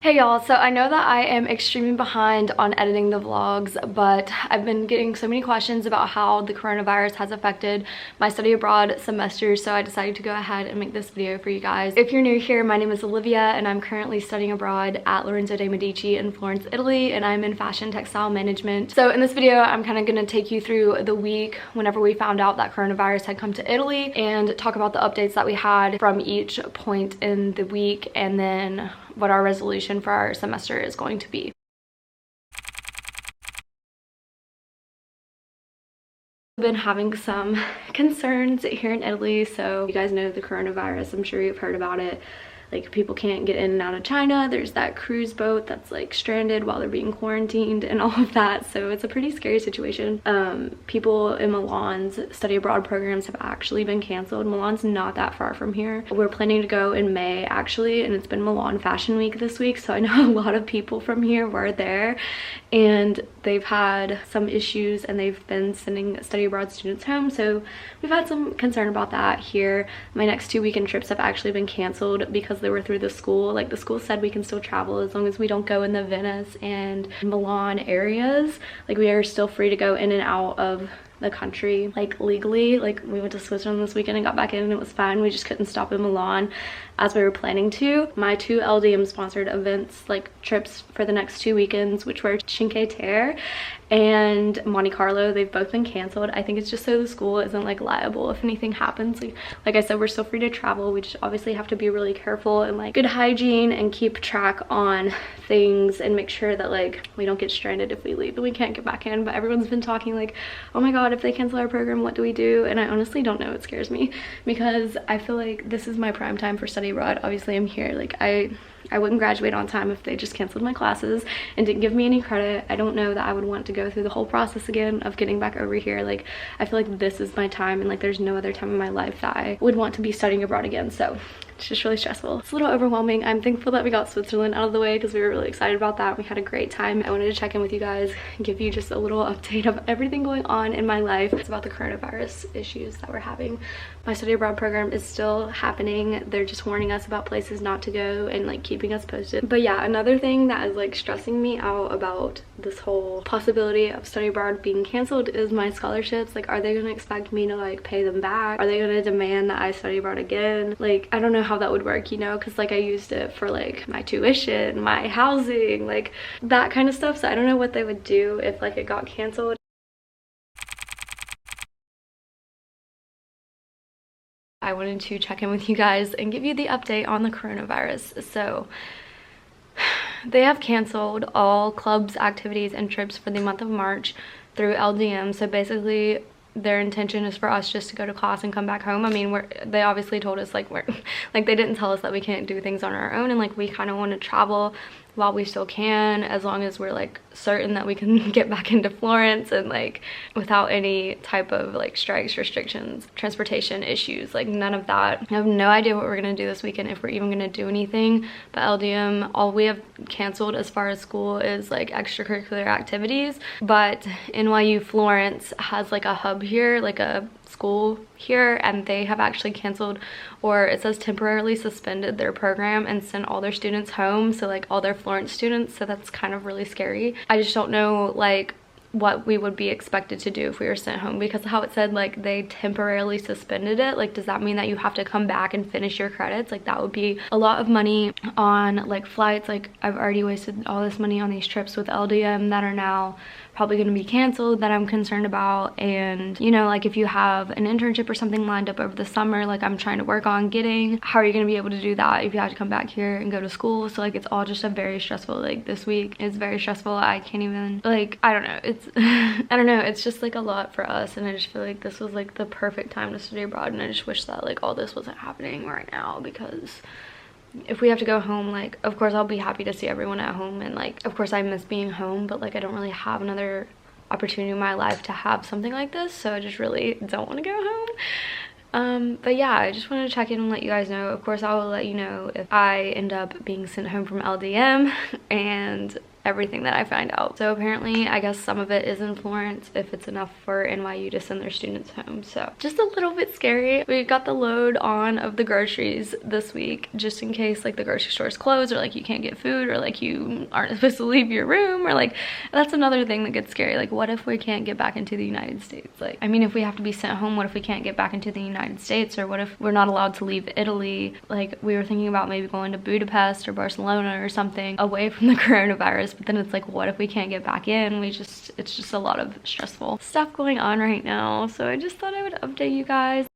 Hey y'all, so I know that I am extremely behind on editing the vlogs, but I've been getting so many questions about how the coronavirus has affected my study abroad semester, so I decided to go ahead and make this video for you guys. If you're new here, my name is Olivia and I'm currently studying abroad at Lorenzo de Medici in Florence, Italy, and I'm in fashion textile management. So in this video, I'm kind of going to take you through the week whenever we found out that coronavirus had come to Italy and talk about the updates that we had from each point in the week, and then what our resolution for our semester is going to be. I've been having some concerns here in Italy, so you guys know the coronavirus. I'm sure you've heard about it. Like, people can't get in and out of China. There's that cruise boat that's like stranded while they're being quarantined and all of that. So it's a pretty scary situation. People in Milan's study abroad programs have actually been canceled. Milan's not that far from here. We're planning to go in May actually, and it's been Milan Fashion Week this week. So I know a lot of people from here were there and they've had some issues and they've been sending study abroad students home. So we've had some concern about that here. My next 2 weekend trips have actually been canceled because they were through the school. Like, the school said we can still travel as long as we don't go in the Venice and Milan areas. Like, we are still free to go in and out of the country, like, legally. Like, we went to Switzerland this weekend and got back in and it was fine. We just couldn't stop in Milan as we were planning to. My two LDM sponsored events, like trips for the next 2 weekends, which were Cinque Terre and Monte Carlo, they've both been canceled. I think it's just so the school isn't like liable if anything happens. Like I said, we're still free to travel. We just obviously have to be really careful and like good hygiene and keep track on things and make sure that like we don't get stranded if we leave and we can't get back in. But everyone's been talking like, oh my god, if they cancel our program, what do we do? And I honestly don't know. It scares me because I feel like this is my prime time for study abroad. Obviously I'm here, like I wouldn't graduate on time if they just canceled my classes and didn't give me any credit. I don't know that I would want to go through the whole process again of getting back over here. Like, I feel like this is my time and like there's no other time in my life that I would want to be studying abroad again. So it's just really stressful. It's a little overwhelming. I'm thankful that we got Switzerland out of the way because we were really excited about that. We had a great time. I wanted to check in with you guys and give you just a little update of everything going on in my life. It's about the coronavirus issues that we're having. My study abroad program is still happening. They're just warning us about places not to go and like keeping us posted. But yeah, another thing that is like stressing me out about this whole possibility of study abroad being canceled is my scholarships. Like, are they gonna expect me to like pay them back? Are they gonna demand that I study abroad again? Like, I don't know how that would work, you know, because like I used it for like my tuition, my housing, like that kind of stuff. So I don't know what they would do if like it got canceled. I wanted to check in with you guys and give you the update on the coronavirus. So they have canceled all clubs, activities, and trips for the month of March through LDM. So basically their intention is for us just to go to class and come back home. I mean, they obviously told us like they didn't tell us that we can't do things on our own, and like we kind of want to travel while we still can, as long as we're like certain that we can get back into Florence and like without any type of like strikes, restrictions, transportation issues, like none of that. I have no idea what we're gonna do this weekend, if we're even gonna do anything. But LDM, all we have canceled as far as school is like extracurricular activities. But NYU Florence has like a hub here, like a school here, and they have actually canceled, or it says temporarily suspended, their program and sent all their students home. So like all their Florence students. So that's kind of really scary. I just don't know like what we would be expected to do if we were sent home, because how it said like they temporarily suspended it. Like, does that mean that you have to come back and finish your credits? Like, that would be a lot of money on like flights. Like, I've already wasted all this money on these trips with LDM that are now probably going to be canceled, that I'm concerned about. And you know, like if you have an internship or something lined up over the summer, like I'm trying to work on getting, how are you going to be able to do that if you have to come back here and go to school? So like it's all just a very stressful, like this week is very stressful. I can't even, like, I don't know, it's I don't know, it's just like a lot for us, and I just feel like this was like the perfect time to study abroad, and I just wish that like all this wasn't happening right now, because if we have to go home, like of course I'll be happy to see everyone at home, and like of course I miss being home, but like I don't really have another opportunity in my life to have something like this, so I just really don't want to go home. But yeah, I just wanted to check in and let you guys know. Of course I will let you know if I end up being sent home from LDM and everything that I find out. So apparently, I guess some of it is in Florence if it's enough for NYU to send their students home. So just a little bit scary. We got the load on of the groceries this week just in case like the grocery store's closed, or like you can't get food, or like you aren't supposed to leave your room, or like that's another thing that gets scary. Like what if we can't get back into the United States? Like, I mean, if we have to be sent home, what if we can't get back into the United States? Or what if we're not allowed to leave Italy? Like we were thinking about maybe going to Budapest or Barcelona or something away from the coronavirus, but then it's like, what if we can't get back in? It's just a lot of stressful stuff going on right now. So I just thought I would update you guys.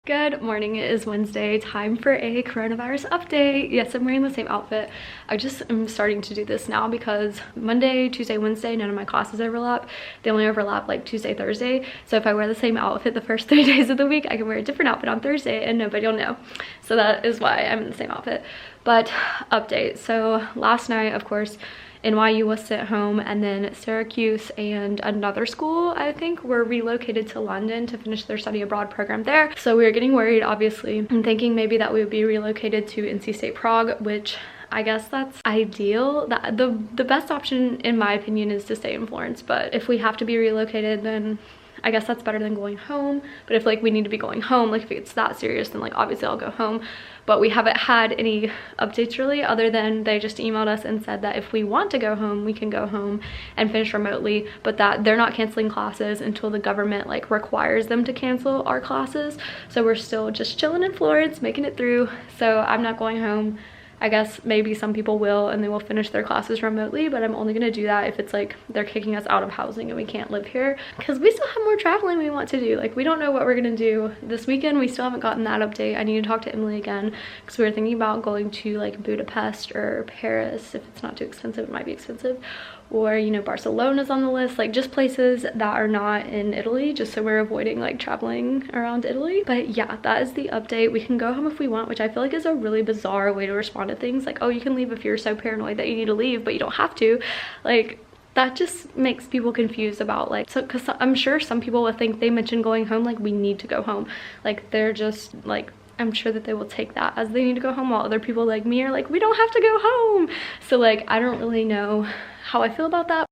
Good morning, it is Wednesday, time for a coronavirus update. Yes, I'm wearing the same outfit. I just am starting to do this now because Monday, Tuesday, Wednesday, none of my classes overlap. They only overlap like Tuesday, Thursday. So if I wear the same outfit the first 3 days of the week, I can wear a different outfit on Thursday and nobody will know. So that is why I'm in the same outfit. But update, so last night, of course, NYU was sent home, and then Syracuse and another school, I think, were relocated to London to finish their study abroad program there. So we were getting worried, obviously, and thinking maybe that we would be relocated to NC State Prague, which I guess that's ideal. The best option, in my opinion, is to stay in Florence. But if we have to be relocated, then I guess that's better than going home. But if like we need to be going home, like if it's that serious, then like obviously I'll go home. But we haven't had any updates really, other than they just emailed us and said that if we want to go home, we can go home and finish remotely, but that they're not canceling classes until the government like requires them to cancel our classes. So we're still just chilling in Florence, making it through. So I'm not going home. I guess maybe some people will and they will finish their classes remotely, but I'm only gonna do that if it's like they're kicking us out of housing and we can't live here, because we still have more traveling we want to do. Like we don't know what we're gonna do this weekend. We still haven't gotten that update. I need to talk to Emily again because we were thinking about going to like Budapest or Paris. If it's not too expensive, it might be expensive. Or, you know, Barcelona's on the list, like just places that are not in Italy, just so we're avoiding like traveling around Italy. But yeah, that is the update. We can go home if we want, which I feel like is a really bizarre way to respond to things. Like, oh, you can leave if you're so paranoid that you need to leave, but you don't have to. Like, that just makes people confused about like, so because I'm sure some people will think they mentioned going home like we need to go home. Like they're just like, I'm sure that they will take that as they need to go home, while other people like me are like, we don't have to go home. So like, I don't really know how I feel about that.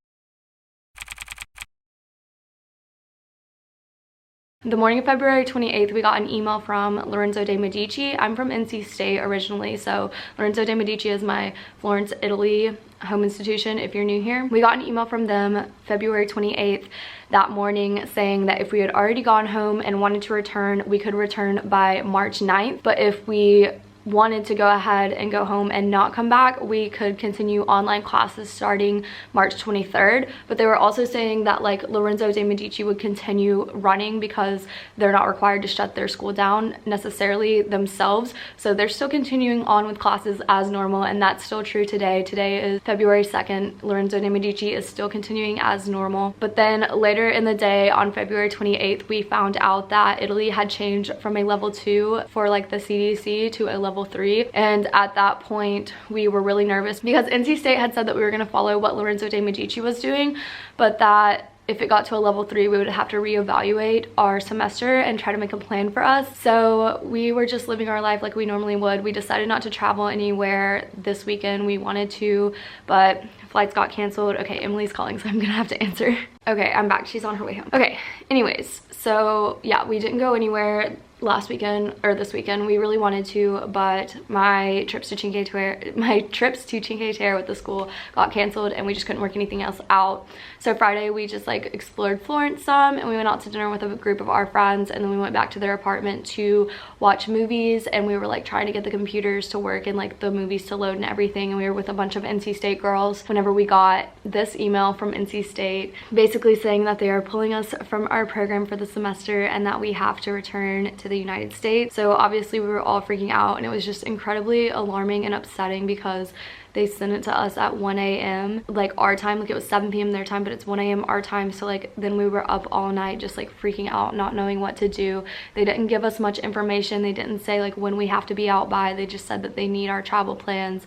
The morning of February 28th, we got an email from Lorenzo de Medici. I'm from NC State originally, so Lorenzo de Medici is my Florence, Italy home institution if you're new here. We got an email from them February 28th that morning saying that if we had already gone home and wanted to return, we could return by March 9th. But if we wanted to go ahead and go home and not come back, we could continue online classes starting March 23rd. But they were also saying that like Lorenzo de Medici would continue running because they're not required to shut their school down necessarily themselves. So they're still continuing on with classes as normal, and that's still true today. Today is February 2nd. Lorenzo de Medici is still continuing as normal. But then later in the day on February 28th, we found out that Italy had changed from a level 2 for like the CDC to a level 3, and at that point we were really nervous because NC State had said that we were going to follow what Lorenzo de Medici was doing, but that if it got to a level 3 we would have to reevaluate our semester and try to make a plan for us. So we were just living our life like we normally would. We decided not to travel anywhere this weekend. We wanted to, but flights got canceled. Okay, Emily's calling, so I'm gonna have to answer. Okay, I'm back. She's on her way home. Okay, anyways, so yeah, we didn't go anywhere last weekend or this weekend. We really wanted to, but my trips to Cinque Terre with the school got canceled and we just couldn't work anything else out. So Friday we just like explored Florence some, and we went out to dinner with a group of our friends, and then we went back to their apartment to watch movies, and we were like trying to get the computers to work and like the movies to load and everything. And we were with a bunch of NC State girls whenever we got this email from NC State basically saying that they are pulling us from our program for the semester and that we have to return to the United States. So obviously we were all freaking out, and it was just incredibly alarming and upsetting because they sent it to us at 1 a.m. like our time. Like it was 7 p.m. their time, but it's 1 a.m. our time. So like then we were up all night just like freaking out, not knowing what to do. They didn't give us much information. They didn't say like when we have to be out by. They just said that they need our travel plans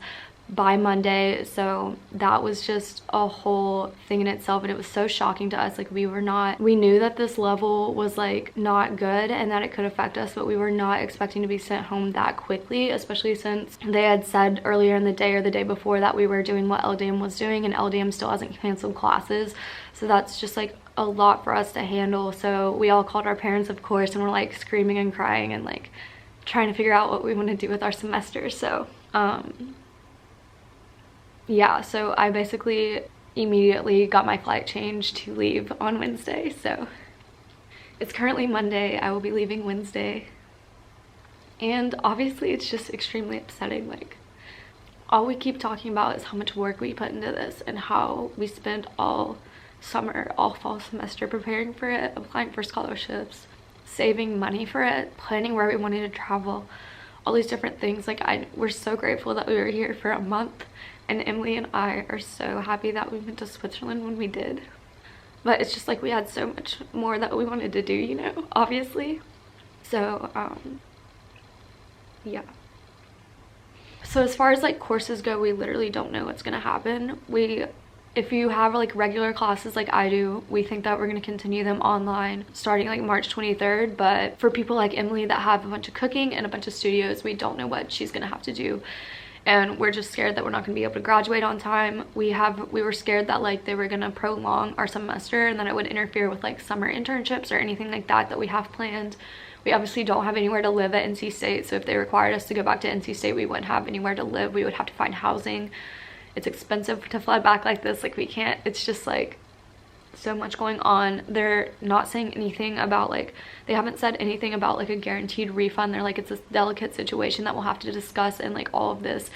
by Monday. So that was just a whole thing in itself, and it was so shocking to us. Like we knew that this level was like not good and that it could affect us, but we were not expecting to be sent home that quickly, especially since they had said earlier in the day or the day before that we were doing what LDM was doing, and LDM still hasn't canceled classes. So that's just like a lot for us to handle. So we all called our parents, of course, and we're like screaming and crying and like trying to figure out what we want to do with our semester. So yeah, so I basically immediately got my flight changed to leave on Wednesday. So it's currently Monday. I will be leaving Wednesday. And obviously it's just extremely upsetting. Like all we keep talking about is how much work we put into this and how we spent all summer, all fall semester preparing for it, applying for scholarships, saving money for it, planning where we wanted to travel, all these different things. Like we're so grateful that we were here for a month. And Emily and I are so happy that we went to Switzerland when we did. But it's just like we had so much more that we wanted to do, you know, obviously. So, yeah. So as far as like courses go, we literally don't know what's gonna happen. If you have like regular classes like I do, we think that we're going to continue them online starting like March 23rd. But for people like Emily that have a bunch of cooking and a bunch of studios, we don't know what she's going to have to do. And we're just scared that we're not going to be able to graduate on time. We were scared that like they were going to prolong our semester and that it would interfere with like summer internships or anything like that we have planned. We obviously don't have anywhere to live at NC State, so if they required us to go back to NC State, we wouldn't have anywhere to live. We would have to find housing. It's expensive to fly back like this. Like we can't, it's just like so much going on. They're not saying anything about like, they haven't said anything about like a guaranteed refund. They're like, it's a delicate situation that we'll have to discuss and like all of this.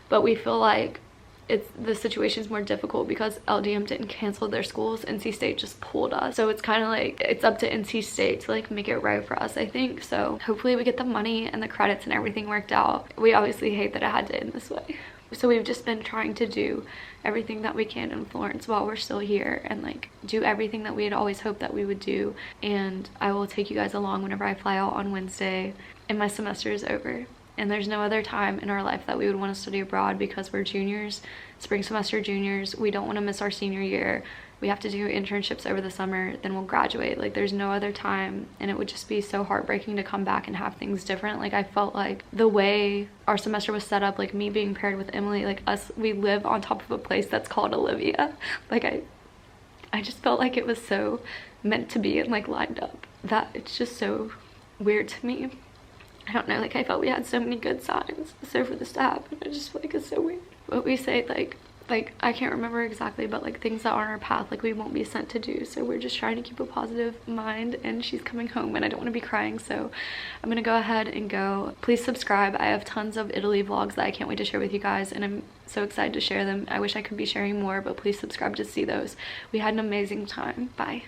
But we feel like the situation's more difficult because LDM didn't cancel their schools. NC State just pulled us. So it's kind of like, it's up to NC State to like make it right for us, I think. So hopefully we get the money and the credits and everything worked out. We obviously hate that it had to end this way. So we've just been trying to do everything that we can in Florence while we're still here and like do everything that we had always hoped that we would do. And I will take you guys along whenever I fly out on Wednesday and my semester is over. And there's no other time in our life that we would want to study abroad because we're juniors, spring semester juniors. We don't want to miss our senior year. We have to do internships over the summer, then we'll graduate. Like there's no other time, and it would just be so heartbreaking to come back and have things different. Like I felt like the way our semester was set up, like me being paired with Emily, like we live on top of a place that's called Olivia. Like I just felt like it was so meant to be and like lined up that it's just so weird to me. I don't know, like I felt we had so many good signs. So for this to happen, I just feel like it's so weird. What we say, like I can't remember exactly, but like things that are on our path, like we won't be sent to do. So we're just trying to keep a positive mind, and she's coming home and I don't want to be crying. So I'm gonna go ahead and go. Please subscribe. I have tons of Italy vlogs that I can't wait to share with you guys, and I'm so excited to share them. I wish I could be sharing more, but please subscribe to see those. We had an amazing time. Bye.